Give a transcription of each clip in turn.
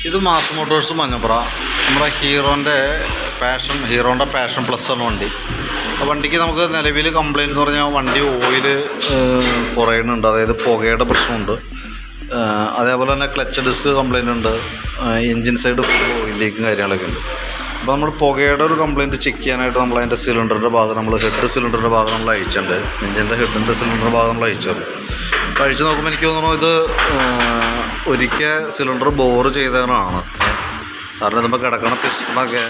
ഇത് mass Motors Manjappura. നമ്മുടെ ഹീറോൻ്റെ passion plus ആണ് വണ്ടി. വണ്ടിക്ക് നമുക്ക് നിലവിൽ കംപ്ലയിൻറ്റ് എന്ന് പറഞ്ഞാൽ വണ്ടി ഓയിൽ കുറയുന്നുണ്ട്, അതായത് പുകയുടെ പ്രശ്നമുണ്ട്. അതേപോലെ തന്നെ ക്ലച്ച് ഡിസ്ക് കംപ്ലയിൻ്റ് ഉണ്ട്, എൻജിൻ സൈഡ് ഫുൾ ഓയിൽ ലീക്കും കാര്യങ്ങളൊക്കെ ഉണ്ട്. അപ്പോൾ നമ്മൾ പുകയുടെ ഒരു കംപ്ലയിൻറ്റ് ചെക്ക് ചെയ്യാനായിട്ട് നമ്മൾ അതിൻ്റെ സിലിണ്ടറിൻ്റെ ഭാഗം ഹെഡ് സിലിണ്ടറിൻ്റെ ഭാഗം നമ്മൾ അയച്ചിട്ടുണ്ട്. എൻജിൻ്റെ ഹെഡിൻ്റെ സിലിണ്ടറിൻ്റെ ഭാഗം നമ്മൾ അയച്ചത്. അപ്പോൾ അഴിച്ച് നോക്കുമ്പോൾ എനിക്ക് തോന്നുന്നു ഇത് ഒരിക്കൽ സിലിണ്ടർ ബോർ ചെയ്തതാണ്. കാരണം നമ്മൾ കിടക്കണ പിസ്റ്റണൊക്കെ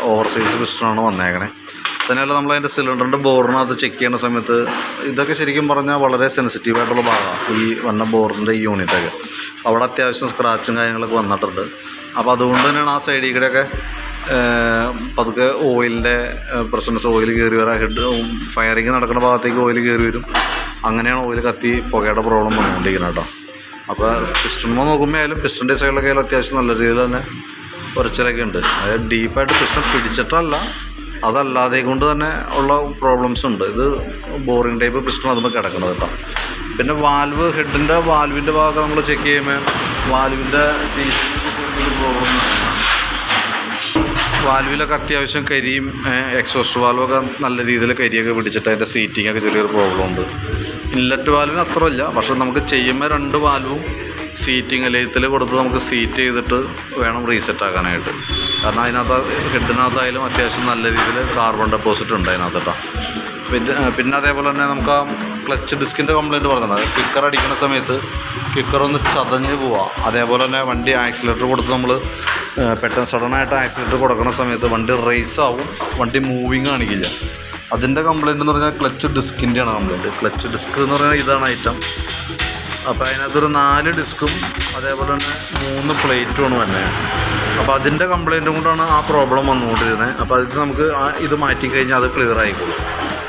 ഓവർ സൈസ് പിസ്റ്റണാണ് വന്നേക്കണേ. തന്നെയല്ല നമ്മളതിൻ്റെ സിലിണ്ടറിൻ്റെ ബോറിനകത്ത് ചെക്ക് ചെയ്യുന്ന സമയത്ത് ഇതൊക്കെ ശരിക്കും പറഞ്ഞാൽ വളരെ സെൻസിറ്റീവായിട്ടുള്ള ഭാഗമാണ്, ഈ വന്ന ബോറിൻ്റെ ഈ യൂണിറ്റൊക്കെ. അവിടെ അത്യാവശ്യം സ്ക്രാച്ചും കാര്യങ്ങളൊക്കെ വന്നിട്ടുണ്ട്. അപ്പോൾ അതുകൊണ്ട് തന്നെയാണ് ആ സൈഡിൽ കൂടെയൊക്കെ പതുക്കെ ഓയിലിൻ്റെ പ്രസൻസ്, ഓയിൽ കയറി വരാം. ഫയറിങ് നടക്കുന്ന ഭാഗത്തേക്ക് ഓയിൽ കയറി വരും. അങ്ങനെയാണ് ഓയിൽ കത്തി പുകയുടെ പ്രോബ്ലം വന്നുകൊണ്ടിരിക്കുന്നത് കേട്ടോ. അപ്പോൾ പിസ്റ്റണിൽ നോക്കുമ്പോൾ ആയാലും പിസ്റ്റണിൻ്റെ സൈഡിലൊക്കെ ആയാലും അത്യാവശ്യം നല്ല രീതിയിൽ തന്നെ ഉരച്ചിലൊക്കെ ഉണ്ട്. അതായത് ഡീപ്പായിട്ട് പിസ്റ്റൺ പിടിച്ചിട്ടല്ല, അതല്ലാതെ കൊണ്ട് തന്നെ ഉള്ള പ്രോബ്ലംസ് ഉണ്ട്. ഇത് ബോറിംഗ് ടൈപ്പ് പിസ്റ്റൺ അതുമ്പോൾ കിടക്കുന്നത് കേട്ടോ. പിന്നെ ഹെഡിൻ്റെ വാൽവിൻ്റെ ഭാഗമൊക്കെ നമ്മൾ ചെക്ക് ചെയ്യുമ്പോൾ വാൽവിൻ്റെ പ്രോബ്ലം, വാൽവിലൊക്കെ അത്യാവശ്യം കരിയും, എക്സോസ്റ്റ് വാൽവൊക്കെ നല്ല രീതിയിൽ കരിയൊക്കെ പിടിച്ചിട്ട് അതിൻ്റെ സീറ്റിങ്ങൊക്കെ ചെറിയൊരു പ്രോബ്ലം ഉണ്ട്. ഇൻലെറ്റ് വാൽവിന് അത്രയില്ല, പക്ഷെ നമുക്ക് ചെയ്യുമ്പോൾ 2 വാൽവും സീറ്റിങ് ലെയ്ത്തിൽ കൊടുത്ത് നമുക്ക് സീറ്റ് ചെയ്തിട്ട് വേണം റീസെറ്റ് ആക്കാനായിട്ട്. കാരണം അതിനകത്ത് ഹെഡിനകത്തായാലും അത്യാവശ്യം നല്ല രീതിയിൽ കാർബൺ ഡെപ്പോസിറ്റ് ഉണ്ട് അതിനകത്ത് കേട്ടോ. പിന്നെ അതേപോലെ തന്നെ നമുക്ക് ആ ക്ലച്ച് ഡിസ്കിൻ്റെ കംപ്ലയിൻറ്റ് പറഞ്ഞത്, കിക്കർ അടിക്കുന്ന സമയത്ത് കിക്കറൊന്ന് ചതഞ്ഞ് പോവാം. അതേപോലെ തന്നെ വണ്ടി ആക്സിലേറ്റർ കൊടുത്ത് നമ്മൾ പെട്ടെന്ന് സഡനായിട്ട് ആക്സിലേറ്റർ കൊടുക്കുന്ന സമയത്ത് വണ്ടി റേസ് ആവും, വണ്ടി മൂവിങ് കാണിക്കില്ല. അതിൻ്റെ കംപ്ലയിൻ്റ് എന്ന് പറഞ്ഞാൽ ക്ലച്ച് ഡിസ്കിൻ്റെയാണ് കംപ്ലയിൻറ്റ്. ക്ലച്ച് ഡിസ്ക് എന്ന് പറഞ്ഞാൽ ഇതാണ് ഐറ്റം. അപ്പോൾ അതിനകത്തൊരു 4 ഡിസ്കും അതേപോലെ തന്നെ 3 പ്ലേറ്റുമാണ് തന്നെ. അപ്പോൾ അതിൻ്റെ കംപ്ലയിൻറ്റും കൊണ്ടാണ് ആ പ്രോബ്ലം വന്നുകൊണ്ടിരുന്നത്. അപ്പോൾ അതിൽ നമുക്ക് ഇത് മാറ്റിക്കഴിഞ്ഞാൽ അത് ക്ലിയർ ആയിക്കോളും.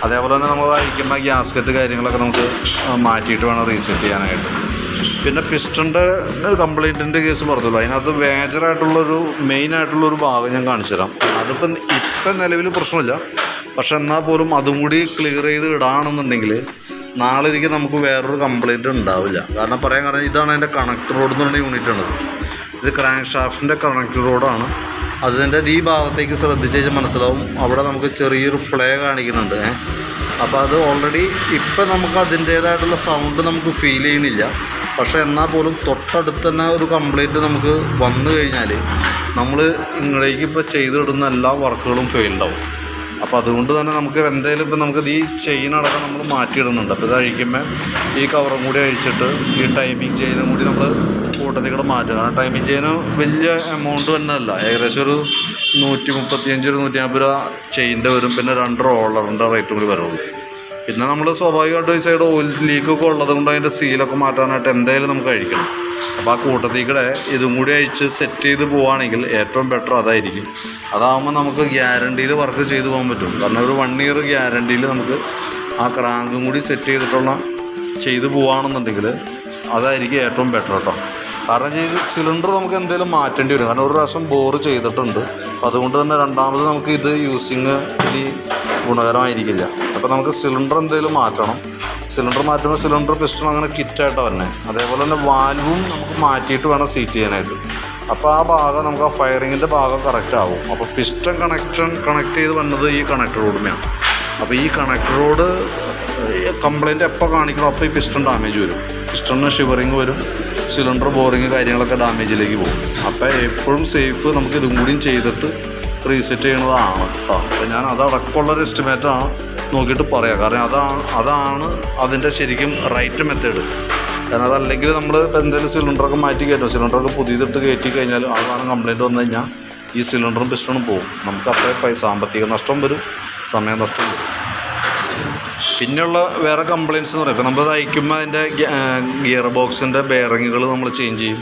അതേപോലെ തന്നെ നമ്മൾ അയക്കുമ്പോൾ ഗ്യാസ്കറ്റ് കാര്യങ്ങളൊക്കെ നമുക്ക് മാറ്റിയിട്ട് വേണം റീസെറ്റ് ചെയ്യാനായിട്ട്. പിന്നെ പിസ്റ്റണിൻ്റെ കംപ്ലയിൻറ്റിൻ്റെ കേസ് പറഞ്ഞല്ലോ, അതിനകത്ത് മേജറായിട്ടുള്ളൊരു മെയിനായിട്ടുള്ളൊരു ഭാഗം ഞാൻ കാണിച്ചു തരാം. അതിപ്പം നിലവിൽ പ്രശ്നമില്ല, പക്ഷെ എന്നാൽ പോലും അതും കൂടി ക്ലിയർ ചെയ്ത് ഇടാണെന്നുണ്ടെങ്കിൽ നാളെ ഒരിക്കൽ നമുക്ക് വേറൊരു കംപ്ലയിൻറ്റ് ഉണ്ടാവില്ല. കാരണം ഇതാണ് അതിൻ്റെ കണക്ടർ റോഡ് എന്ന് പറഞ്ഞ യൂണിറ്റാണ്. ഇത് ക്രാങ്ക് ഷാഫ്റ്റിൻ്റെ കണക്ടർ റോഡാണ്. അതിൻ്റെ ഈ ഭാഗത്തേക്ക് ശ്രദ്ധിച്ച് കഴിഞ്ഞാൽ മനസ്സിലാവും, അവിടെ നമുക്ക് ചെറിയൊരു പ്ലേ കാണിക്കുന്നുണ്ട്. അപ്പോൾ അത് ഓൾറെഡി ഇപ്പം നമുക്ക് അതിൻ്റേതായിട്ടുള്ള സൗണ്ട് നമുക്ക് ഫീൽ ചെയ്യണില്ല. പക്ഷേ എന്നാൽ പോലും തൊട്ടടുത്ത് തന്നെ ഒരു കംപ്ലയിൻറ്റ് നമുക്ക് വന്നു കഴിഞ്ഞാൽ നമ്മൾ ഇങ്ങോട്ടേക്ക് ഇപ്പോൾ ചെയ്തിടുന്ന എല്ലാ വർക്കുകളും ഫെയിൽഡാവും. അപ്പോൾ അതുകൊണ്ട് തന്നെ നമുക്ക് എന്തായാലും ഇപ്പം നമുക്ക് ഈ ചെയിനടക്കം നമ്മൾ മാറ്റിയിടുന്നുണ്ട്. അപ്പോൾ ഇത് അഴിക്കുമ്പോൾ ഈ കവറും കൂടി അഴിച്ചിട്ട് ഈ ടൈമിങ് ചെയിനും കൂടി നമ്മൾ കൂട്ടത്തിൽ കൂടെ മാറ്റുക. കാരണം ടൈമിങ് ചെയിന് വലിയ എമൗണ്ട് തന്നെയല്ല, ഏകദേശം ഒരു 135-150 രൂപ ചെയിൻ്റെ വരും. പിന്നെ 2 റോളറിൻ്റെ റേറ്റും കൂടി വരുള്ളൂ. പിന്നെ നമ്മൾ സ്വാഭാവികമായിട്ടും ഈ സൈഡ് ഓയിൽ ലീക്കൊക്കെ ഉള്ളത് കൊണ്ട് അതിൻ്റെ സീലൊക്കെ മാറ്റാനായിട്ട് എന്തായാലും നമുക്ക് അഴിക്കണം. അപ്പോൾ ആ കൂട്ടത്തിൽ കൂടെ ഇതും കൂടി അഴിച്ച് സെറ്റ് ചെയ്ത് പോവുകയാണെങ്കിൽ ഏറ്റവും ബെറ്റർ അതായിരിക്കും. അതാകുമ്പോൾ നമുക്ക് ഗ്യാരണ്ടിയിൽ വർക്ക് ചെയ്ത് പോകാൻ പറ്റും. കാരണം ഒരു 1 ഇയർ ഗ്യാരണ്ടിയിൽ നമുക്ക് ആ ക്രാങ്കും കൂടി സെറ്റ് ചെയ്ത് പോവുകയാണെന്നുണ്ടെങ്കിൽ അതായിരിക്കും ഏറ്റവും ബെറ്റർ കേട്ടോ. കാരണം സിലിണ്ടർ നമുക്ക് എന്തെങ്കിലും മാറ്റേണ്ടി വരും. കാരണം ഒരു പ്രാവശ്യം ബോർ ചെയ്തിട്ടുണ്ട്. അതുകൊണ്ട് തന്നെ രണ്ടാമത് നമുക്ക് ഇത് യൂസിങ് ഇനി ഗുണകരമായിരിക്കില്ല. അപ്പോൾ നമുക്ക് സിലിണ്ടർ എന്തെങ്കിലും മാറ്റണം. സിലിണ്ടർ മാറ്റുമ്പോൾ സിലിണ്ടർ പിസ്റ്റൺ അങ്ങനെ കിറ്റായിട്ടാണ് തന്നെ. അതേപോലെ തന്നെ വാൽവും നമുക്ക് മാറ്റിയിട്ട് വേണം സീറ്റ് ചെയ്യാനായിട്ട്. അപ്പോൾ ആ ഭാഗം നമുക്ക് ആ ഫയറിങ്ങിൻ്റെ ഭാഗം കറക്റ്റ് ആവും. അപ്പോൾ പിസ്റ്റൺ കണക്ട് ചെയ്ത് വന്നത് ഈ കണക്ടർ റോഡിനെയാണ്. അപ്പോൾ ഈ കണക്ടർ റോഡ് കംപ്ലയിൻറ്റ് എപ്പോൾ കാണിക്കണം അപ്പോൾ ഈ പിസ്റ്റൺ ഡാമേജ് വരും. പിസ്റ്റണിന് ഷിവറിങ് വരും, സിലിണ്ടർ ബോറിങ് കാര്യങ്ങളൊക്കെ ഡാമേജിലേക്ക് പോകും. അപ്പോൾ എപ്പോഴും സേഫ് നമുക്ക് ഇതും കൂടിയും ചെയ്തിട്ട് റീസെറ്റ് ചെയ്യണതാണ് കേട്ടോ. അപ്പോൾ ഞാൻ അതടക്കമുള്ളൊരു എസ്റ്റിമേറ്റാണ് നോക്കിയിട്ട് പറയാം. കാരണം അതാണ് അതിൻ്റെ ശരിക്കും റൈറ്റ് മെത്തേഡ്. കാരണം അതല്ലെങ്കിൽ നമ്മൾ ഇപ്പോൾ എന്തെങ്കിലും സിലിണ്ടറൊക്കെ മാറ്റി കയറ്റും, സിലിണ്ടറൊക്കെ പുതിയതിട്ട് കയറ്റി കഴിഞ്ഞാൽ അതാണ് കംപ്ലയിൻറ്റ് വന്നു കഴിഞ്ഞാൽ ഈ സിലിണ്ടറും പിസ്റ്റണും പോകും. നമുക്ക് അത്രയും സാമ്പത്തിക നഷ്ടം വരും, സമയ നഷ്ടം വരും. പിന്നെയുള്ള വേറെ കംപ്ലയിൻറ്റ്സ് എന്ന് പറയുമ്പോൾ നമ്മൾ അയക്കുമ്പോൾ അതിൻ്റെ ഗിയർ ബോക്സിൻ്റെ ബെയറിങ്ങുകൾ നമ്മൾ ചേഞ്ച് ചെയ്യും.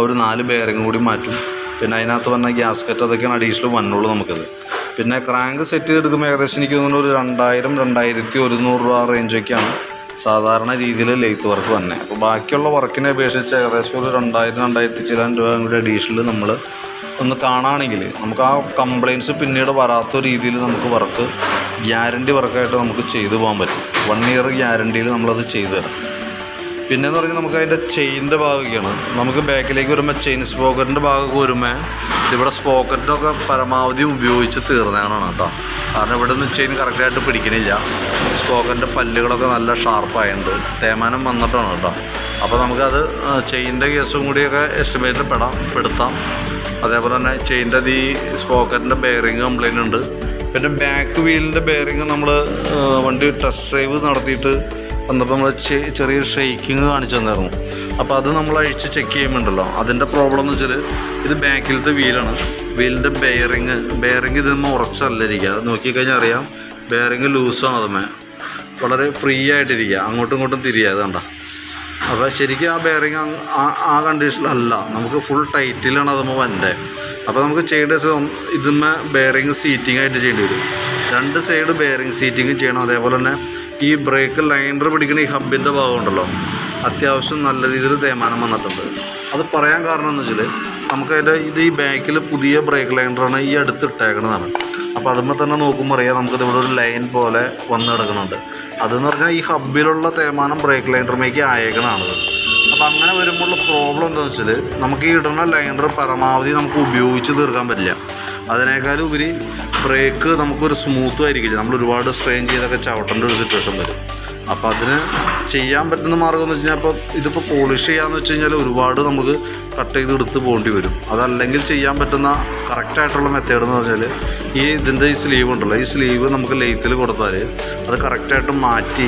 ഒരു 4 ബെയറിങ് കൂടി മാറ്റും. പിന്നെ അതിനകത്ത് വന്ന ഗ്യാസ്കറ്റ് അതൊക്കെയാണ് അഡീഷണൽ വന്നുള്ളൂ നമുക്കത്. പിന്നെ ക്രാങ്ക് സെറ്റ് ചെയ്തെടുക്കുമ്പോൾ ഏകദേശം എനിക്ക് തോന്നുന്നു ഒരു 2000-2100 രൂപ റേഞ്ചൊക്കെയാണ് സാധാരണ രീതിയിൽ ലെയ്ത്ത് വർക്ക് തന്നെ. അപ്പോൾ ബാക്കിയുള്ള വർക്കിനെ അപേക്ഷിച്ച് ഏകദേശം ഒരു 2000-2000 ചില രൂപ കൂടി അഡീഷണൽ നമ്മൾ ഒന്ന് കാണുകയാണെങ്കിൽ നമുക്ക് ആ കംപ്ലയിൻറ്റ്സ് പിന്നീട് വരാത്ത രീതിയിൽ നമുക്ക് വർക്ക് ഗ്യാരണ്ടി വർക്കായിട്ട് നമുക്ക് ചെയ്തു പോകാൻ പറ്റും. 1 ഇയർ ഗ്യാരണ്ടിയിൽ നമ്മളത് ചെയ്തു തരാം. പിന്നെയെന്ന് പറഞ്ഞാൽ നമുക്ക് അതിൻ്റെ ചെയിൻ്റെ ഭാഗമൊക്കെയാണ്. നമുക്ക് ബാക്കിലേക്ക് വരുമ്പോൾ ചെയിൻ സ്പോക്കറ്റിൻ്റെ ഭാഗമൊക്കെ വരുമ്പോൾ ഇവിടെ സ്പോക്കറ്റിനൊക്കെ പരമാവധി ഉപയോഗിച്ച് തീർന്നതാണ് കേട്ടോ. കാരണം ഇവിടെ നിന്ന് ചെയിൻ കറക്റ്റായിട്ട് പിടിക്കണില്ല. സ്പോക്കറ്റിൻ്റെ പല്ലുകളൊക്കെ നല്ല ഷാർപ്പായിട്ടുണ്ട്, തേയ്മാനം വന്നിട്ടാണ് കേട്ടോ. അപ്പോൾ നമുക്കത് ചെയിൻ്റെ കേസും കൂടിയൊക്കെ എസ്റ്റിമേറ്റിൽ പെടുത്താം. അതേപോലെ തന്നെ ചെയിൻ്റെ ഈ സ്പോക്കറ്റിൻ്റെ ബെയറിങ് കംപ്ലൈൻ്റ് ഉണ്ട്. പിന്നെ ബാക്ക് വീലിൻ്റെ ബെയറിങ് നമ്മൾ വണ്ടി ടെസ്റ്റ് ഡ്രൈവ് നടത്തിയിട്ട് വന്നപ്പോൾ നമ്മൾ ചെറിയൊരു ഷെയ്ക്കിങ് കാണിച്ചു തന്നായിരുന്നു. അപ്പോൾ അത് നമ്മൾ അഴിച്ച് ചെക്ക് ചെയ്യുമ്പോണ്ടല്ലോ അതിൻ്റെ പ്രോബ്ലം എന്ന് വെച്ചാൽ ഇത് ബാക്കിലത്തെ വീലാണ്. വീലിൻ്റെ ബെയറിങ് ഇതിന്മേൽ ഉറച്ചല്ലിരിക്കുക. അത് നോക്കിക്കഴിഞ്ഞാൽ അറിയാം, ബെയറിങ് ലൂസാണ്. അതുമേ വളരെ ഫ്രീ ആയിട്ടിരിക്കുക, അങ്ങോട്ടും ഇങ്ങോട്ടും തിരിയാതെ കണ്ട. അപ്പോൾ ശരിക്കും ആ ബെയറിങ് ആ കണ്ടീഷനിലല്ല, നമുക്ക് ഫുൾ ടൈറ്റിലാണ് അതുമ്പോൾ വന്നത്. അപ്പോൾ നമുക്ക് ചെയ്യേണ്ട ഇതിന്മേ ബെയറിങ് സീറ്റിംഗ് ആയിട്ട് ചെയ്യേണ്ടി വരും. 2 സൈഡ് ബെയറിങ് സീറ്റിംഗ് ചെയ്യണം. അതേപോലെ തന്നെ ഈ ബ്രേക്ക് ലൈനർ പിടിക്കുന്ന ഈ ഹബിൻ്റെ ഭാഗം ഉണ്ടല്ലോ, അത്യാവശ്യം നല്ല രീതിയിൽ തേയ്മാനം വന്നിട്ടുണ്ട്. അത് പറയാൻ കാരണം എന്ന് വെച്ചാൽ നമുക്കതിൻ്റെ ഈ ബാക്കിൽ പുതിയ ബ്രേക്ക് ലൈനറാണ് ഈ അടുത്ത് ഇട്ടേക്കണതാണ്. അപ്പോൾ അതുമ്പോൾ തന്നെ നോക്കുമ്പോൾ അറിയാം നമുക്കത് ഇവിടെ ഒരു ലൈൻ പോലെ വന്ന് കിടക്കുന്നുണ്ട്. അതെന്ന് പറഞ്ഞാൽ ഈ ഹബിലുള്ള തേയ്മാനം ബ്രേക്ക് ലൈനറിലേക്ക് ആയേക്കണാണത്. അപ്പോൾ അങ്ങനെ വരുമ്പോഴുള്ള പ്രോബ്ലം എന്താണെന്ന് വെച്ചാൽ നമുക്ക് ഈ ഇടുന്ന ലൈനർ പരമാവധി നമുക്ക് ഉപയോഗിച്ച് തീർക്കാൻ പറ്റില്ല. അതിനേക്കാളും ഉപരി ബ്രേക്ക് നമുക്കൊരു സ്മൂത്തും ആയിരിക്കില്ല. നമ്മൾ ഒരുപാട് സ്ട്രെയിൻ ചെയ്തൊക്കെ ചവിട്ടേണ്ട ഒരു സിറ്റുവേഷൻ വരും. അപ്പോൾ അതിന് ചെയ്യാൻ പറ്റുന്ന മാർഗ്ഗം എന്ന് വെച്ച് കഴിഞ്ഞാൽ, ഇപ്പോൾ ഇതിപ്പോൾ പോളിഷ് ചെയ്യാമെന്ന് വെച്ച് കഴിഞ്ഞാൽ ഒരുപാട് നമുക്ക് കട്ട് ചെയ്ത് എടുത്ത് പോകേണ്ടി വരും. അതല്ലെങ്കിൽ ചെയ്യാൻ പറ്റുന്ന കറക്റ്റായിട്ടുള്ള മെത്തേഡ് എന്ന് പറഞ്ഞാൽ ഇതിൻ്റെ ഈ സ്ലീവ് ഉണ്ടല്ലോ, ഈ സ്ലീവ് നമുക്ക് ലെയ്ത്തിൽ കൊടുത്താൽ അത് കറക്റ്റായിട്ട് മാറ്റി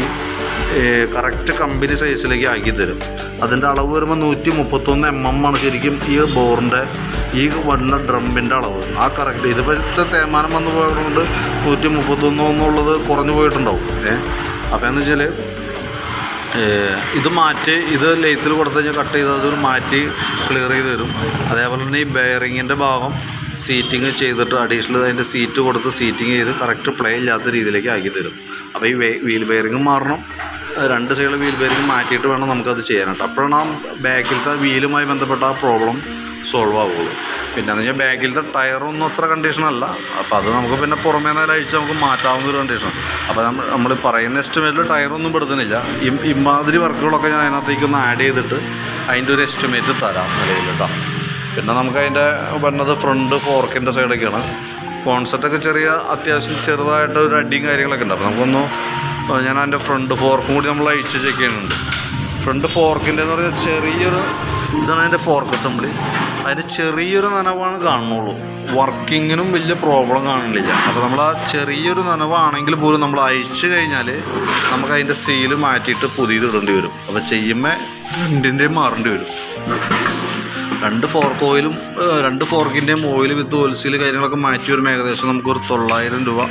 കറക്റ്റ് കമ്പനി സൈസിലേക്ക് ആക്കി തരും. അതിൻ്റെ അളവ് വരുമ്പോൾ 131 mm ആണ് ശരിക്കും ഈ ബോറിൻ്റെ ഈ വണ്ണ ഡ്രമ്മിൻ്റെ അളവ്. ആ കറക്റ്റ് ഇതിപ്പോഴത്തെ തേയ്മാനം വന്നു പോയതുകൊണ്ട് 131 എന്നുള്ളത് കുറഞ്ഞു പോയിട്ടുണ്ടാവും. അപ്പോൾ എന്ന് വെച്ചാൽ ഇത് മാറ്റി ഇത് ലെയ്ത്തിൽ കൊടുത്തു കഴിഞ്ഞാൽ കട്ട് ചെയ്ത് അത് മാറ്റി ക്ലിയർ ചെയ്ത് തരും. അതേപോലെ തന്നെ ഈ ബെയറിങ്ങിൻ്റെ ഭാഗം സീറ്റിങ് ചെയ്തിട്ട് അഡീഷണൽ അതിൻ്റെ സീറ്റ് കൊടുത്ത് സീറ്റിങ് ചെയ്ത് കറക്റ്റ് പ്ലേ ഇല്ലാത്ത രീതിയിലേക്ക് ആക്കി തരും. അപ്പോൾ ഈ വീൽ ബെയറിങ് മാറണം. 2 സൈഡ് വീൽ ബെയറിങ് മാറ്റിയിട്ട് വേണം നമുക്കത് ചെയ്യാനായിട്ട്. അപ്പോഴാണ് ആ ബാക്കിലത്തെ വീലുമായി ബന്ധപ്പെട്ട ആ പ്രോബ്ലം സോൾവ് ആവുള്ളൂ. പിന്നെ എന്ന് വെച്ചാൽ ബാക്കിലത്തെ ടയറൊന്നും അത്ര കണ്ടീഷനല്ല. അപ്പോൾ അത് നമുക്ക് പിന്നെ പുറമേ നേരം അഴിച്ച് നമുക്ക് മാറ്റാവുന്ന ഒരു കണ്ടീഷനാണ്. അപ്പോൾ നമ്മൾ പറയുന്ന എസ്റ്റിമേറ്റിൽ ടയറൊന്നും പെടുത്തുന്നില്ല. ഇമാതിരി വർക്കുകളൊക്കെ ഞാൻ അതിനകത്തേക്കൊന്ന് ആഡ് ചെയ്തിട്ട് അതിൻ്റെ ഒരു എസ്റ്റിമേറ്റ് തരാം നിലയിൽ കേട്ടോ. പിന്നെ നമുക്ക് അതിൻ്റെ പറഞ്ഞത് ഫ്രണ്ട് ഫോർക്കിൻ്റെ സൈഡൊക്കെയാണ്. കോൺസെപ്റ്റൊക്കെ അത്യാവശ്യം ചെറുതായിട്ട് ഒരു അടിയും കാര്യങ്ങളൊക്കെ ഉണ്ട്. അപ്പോൾ നമുക്കൊന്ന് ഞാൻ അതിൻ്റെ ഫ്രണ്ട് ഫോർക്കും കൂടി നമ്മൾ അഴിച്ച് ചെക്ക് ചെയ്യുന്നുണ്ട്. ഫ്രണ്ട് ഫോർക്കിൻ്റെ എന്ന് പറഞ്ഞാൽ ചെറിയൊരു ഇതാണ് അതിൻ്റെ ഫോർക്ക് അസംബ്ലി. അതിന് ചെറിയൊരു നനവാണ് കാണുന്നുള്ളൂ, വർക്കിങ്ങിനും വലിയ പ്രോബ്ലം കാണുന്നില്ല. അപ്പോൾ നമ്മൾ ആ ചെറിയൊരു നനവാണെങ്കിൽ പോലും നമ്മൾ അഴിച്ച് കഴിഞ്ഞാൽ നമുക്ക് അതിൻ്റെ സീല് മാറ്റിയിട്ട് പുതിയത് ഇടേണ്ടി വരും. അപ്പോൾ ചെയ്യുമ്പോൾ രണ്ടിൻ്റെയും മാറേണ്ടി വരും. 2 ഫോർക്കിൻ്റെയും ഓയിൽ വിത്ത് ഓയിൽ സീൽ കാര്യങ്ങളൊക്കെ മാറ്റി വരുമ്പോൾ ഏകദേശം നമുക്കൊരു 900 രൂപ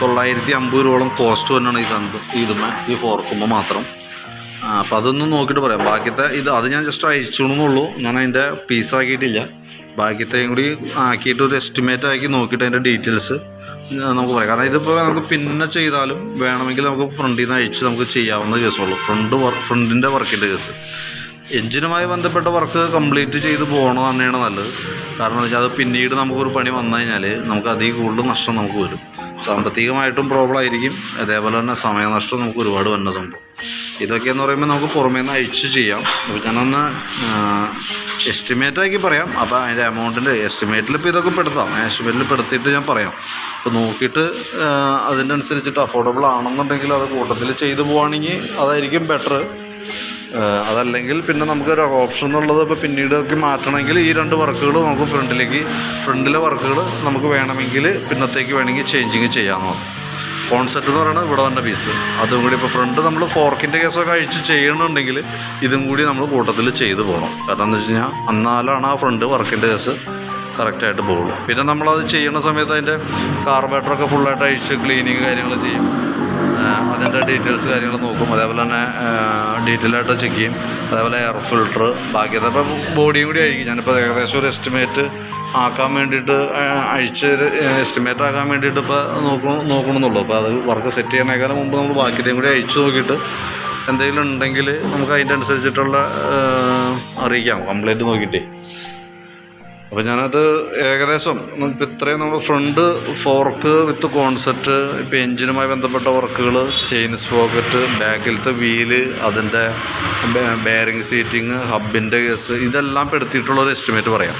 950 രൂപയോളം കോസ്റ്റ് തന്നെയാണ് ഈ ഫോർക്കുമ്പോൾ മാത്രം. അപ്പോൾ അതൊന്നും നോക്കിയിട്ട് പറയാം. ബാക്കിയത്തെ അത് ഞാൻ ജസ്റ്റ് അഴിച്ചോണെന്നുള്ളൂ, ഞാൻ അതിൻ്റെ പീസാക്കിയിട്ടില്ല. ബാക്കിയത്തെയും കൂടി ആക്കിയിട്ട് ഒരു എസ്റ്റിമേറ്റ് ആക്കി നോക്കിയിട്ട് അതിൻ്റെ ഡീറ്റെയിൽസ് നമുക്ക് പറയാം. കാരണം ഇതിപ്പോൾ നമുക്ക് പിന്നെ ചെയ്താലും വേണമെങ്കിൽ നമുക്ക് ഫ്രണ്ടിൽ നിന്ന് അഴിച്ച് നമുക്ക് ചെയ്യാവുന്ന കേസുള്ളൂ. ഫ്രണ്ടിൻ്റെ വർക്കിൻ്റെ കേസ്. എൻജിനുമായി ബന്ധപ്പെട്ട വർക്ക് കംപ്ലീറ്റ് ചെയ്ത് പോകണം തന്നെയാണ് നല്ലത്. കാരണം എന്താ വെച്ചാൽ അത് പിന്നീട് നമുക്കൊരു പണി വന്നു കഴിഞ്ഞാൽ നമുക്ക് അതിൽ കൂടുതൽ നഷ്ടം നമുക്ക് വരും. സാമ്പത്തികമായിട്ടും പ്രോബ്ലം ആയിരിക്കും, അതേപോലെ തന്നെ സമയനഷ്ടം നമുക്ക് ഒരുപാട് വന്ന സംഭവം. ഇതൊക്കെയെന്ന് പറയുമ്പോൾ നമുക്ക് പുറമേ നിന്ന് അഴിച്ച് ചെയ്യാം. അപ്പോൾ ഞാനൊന്ന് എസ്റ്റിമേറ്റാക്കി പറയാം. അപ്പോൾ അതിൻ്റെ എമൗണ്ടിൻ്റെ എസ്റ്റിമേറ്റിൽ ഇപ്പോൾ ഇതൊക്കെ പെടുത്താം. എസ്റ്റിമേറ്റിൽ പെടുത്തിയിട്ട് ഞാൻ പറയാം. അപ്പോൾ നോക്കിയിട്ട് അതിൻ്റെ അനുസരിച്ചിട്ട് അഫോർഡബിൾ ആണെന്നുണ്ടെങ്കിൽ അത് കൂട്ടത്തിൽ ചെയ്തു പോവുകയാണെങ്കിൽ അതായിരിക്കും ബെറ്റർ. അതല്ലെങ്കിൽ പിന്നെ നമുക്കൊരു ഓപ്ഷൻ എന്നുള്ളത് ഇപ്പോൾ പിന്നീടൊക്കെ മാറ്റണമെങ്കിൽ ഈ 2 വർക്കുകൾ നമുക്ക് ഫ്രണ്ടിലെ വർക്കുകൾ നമുക്ക് വേണമെങ്കിൽ പിന്നത്തേക്ക് വേണമെങ്കിൽ ചേഞ്ചിങ് ചെയ്യാമെന്ന് പറഞ്ഞു. കോൺസെപ്റ്റ് എന്ന് പറയുന്നത് ഇവിടെ വന്ന പീസ് അതും കൂടി ഇപ്പോൾ ഫ്രണ്ട് നമ്മൾ ഫോർക്കിൻ്റെ കേസൊക്കെ അഴിച്ച് ചെയ്യണമെന്നുണ്ടെങ്കിൽ ഇതും കൂടി നമ്മൾ കൂട്ടത്തിൽ ചെയ്തു പോകണം. കാരണം എന്താ വെച്ച് കഴിഞ്ഞാൽ എന്നാലാണ് ആ ഫ്രണ്ട് വർക്കിൻ്റെ കേസ് കറക്റ്റായിട്ട് പോകുള്ളൂ. പിന്നെ നമ്മളത് ചെയ്യുന്ന സമയത്ത് അതിൻ്റെ കാർബറേറ്ററൊക്കെ ഫുള്ളായിട്ട് അഴിച്ച് ക്ലീനിങ് കാര്യങ്ങൾ ചെയ്യും. അതിൻ്റെ ഡീറ്റെയിൽസ് കാര്യങ്ങൾ നോക്കും. അതേപോലെ തന്നെ ഡീറ്റെയിലായിട്ട് ചെക്ക് ചെയ്യും. അതേപോലെ എയർ ഫിൽട്ടർ ബാക്കിയത് ഇപ്പോൾ ബോഡിയും കൂടി അഴിക്കും. ഞാനിപ്പോൾ ഏകദേശം ഒരു എസ്റ്റിമേറ്റ് ആക്കാൻ വേണ്ടിയിട്ട് എസ്റ്റിമേറ്റ് ആക്കാൻ വേണ്ടിയിട്ട് ഇപ്പോൾ നോക്കണമെന്നുള്ളൂ. അപ്പോൾ അത് വർക്ക് സെറ്റ് ചെയ്യണേക്കാളും മുമ്പ് നമ്മൾ ബാക്കിയുടെയും കൂടി അഴിച്ചു നോക്കിയിട്ട് എന്തെങ്കിലും ഉണ്ടെങ്കിൽ നമുക്ക് അതിൻ്റെ അനുസരിച്ചിട്ടുള്ള അറിയിക്കാം, കംപ്ലൈൻറ്റ് നോക്കിയിട്ടേ. അപ്പോൾ ഞാനത് ഏകദേശം ഇപ്പം ഇത്രയും നമ്മൾ ഫ്രണ്ട് ഫോർക്ക് വിത്ത് കോൺസെപ്റ്റ്, ഇപ്പോൾ എൻജിനുമായി ബന്ധപ്പെട്ട വർക്കുകൾ, ചെയിൻ സ്പോക്കറ്റ്, ബാക്കിലത്തെ വീല്, അതിൻ്റെ ബെയറിംഗ് സീറ്റിങ്, ഹബിൻ്റെ കേസ്, ഇതെല്ലാം പെടുത്തിയിട്ടുള്ളൊരു എസ്റ്റിമേറ്റ് പറയാം.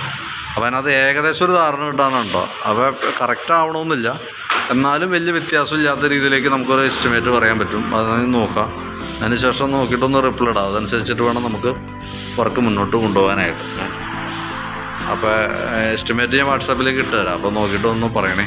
അപ്പോൾ അതിനകത്ത് ഏകദേശം ഒരു ധാരണ കിട്ടാനുണ്ടോ. അപ്പോൾ കറക്റ്റ് ആവണമെന്നില്ല, എന്നാലും വലിയ വ്യത്യാസമില്ലാത്ത രീതിയിലേക്ക് നമുക്കൊരു എസ്റ്റിമേറ്റ് പറയാൻ പറ്റും. അത് നോക്കാം. അതിന് ശേഷം നോക്കിയിട്ടൊന്ന് റിപ്ലൈ ഇടാം. അതനുസരിച്ചിട്ട് വേണം നമുക്ക് വർക്ക് മുന്നോട്ട് കൊണ്ടുപോകാനായിട്ട്. അപ്പോൾ എസ്റ്റിമേറ്റ് ഞാൻ വാട്സാപ്പിലേക്ക് ഇട്ട് തരാം. അപ്പോൾ നോക്കിയിട്ടൊന്ന് പറയണേ.